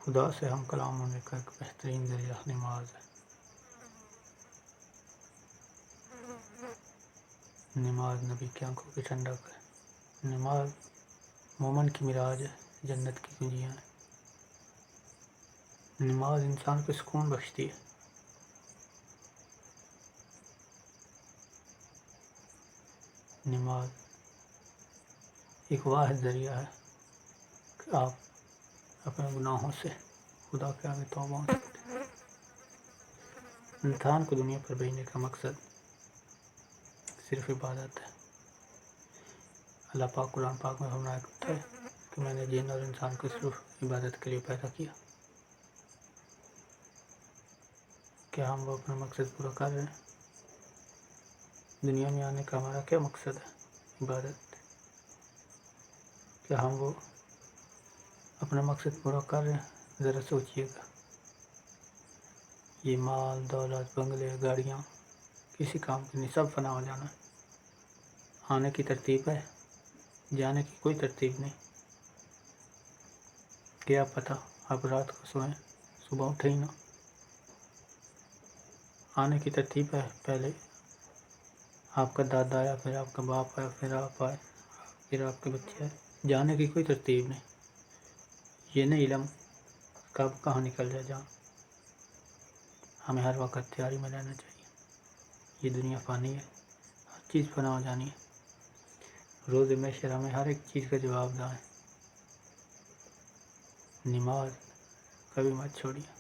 خدا سے ہم کلام ہونے کا ایک بہترین ذریعہ نماز ہے۔ نماز نبی کی آنکھوں کی ٹھنڈک ہے۔ نماز مومن کی معراج ہے، جنت کی کنجیاں ہیں۔ نماز انسان کو سکون بخشتی ہے۔ نماز ایک واحد ذریعہ ہے کہ آپ اپنے گناہوں سے خدا کے آگے توبہ ہو سکتے ہیں۔ انسان کو دنیا پر بھیجنے کا مقصد صرف عبادت ہے۔ اللہ پاک قرآن پاک میں فرمایا کرتا ہے کہ میں نے جن اور انسان کو صرف عبادت کے لیے پیدا کیا۔ کیا ہم وہ اپنا مقصد پورا کر رہے ہیں؟ دنیا میں آنے کا ہمارا کیا مقصد ہے؟ عبادت۔ کیا ہم وہ اپنا مقصد پورا کر رہے ہیں؟ ذرا سوچئے گا۔ یہ مال، دولت، بنگلے، گاڑیاں کسی کام کے نہیں، سب فنا ہو جانا ہے۔ آنے کی ترتیب ہے، جانے کی کوئی ترتیب نہیں۔ کیا پتہ آپ رات کو سوئیں صبح اٹھیں ہی نہ۔ آنے کی ترتیب ہے، پہلے آپ کا دادا آیا، پھر آپ کا باپ آیا، پھر آپ آئے، پھر آپ کے بچے آئے۔ جانے کی کوئی ترتیب نہیں۔ یہ نہیں علم کب کہاں نکل جائے جان۔ ہمیں ہر وقت تیاری میں رہنا چاہیے۔ یہ دنیا فانی ہے، ہر چیز فنا ہو جانی ہے۔ روز محشر ہمیں ہر ایک چیز کا جواب دیں۔ نماز کبھی مت چھوڑیے۔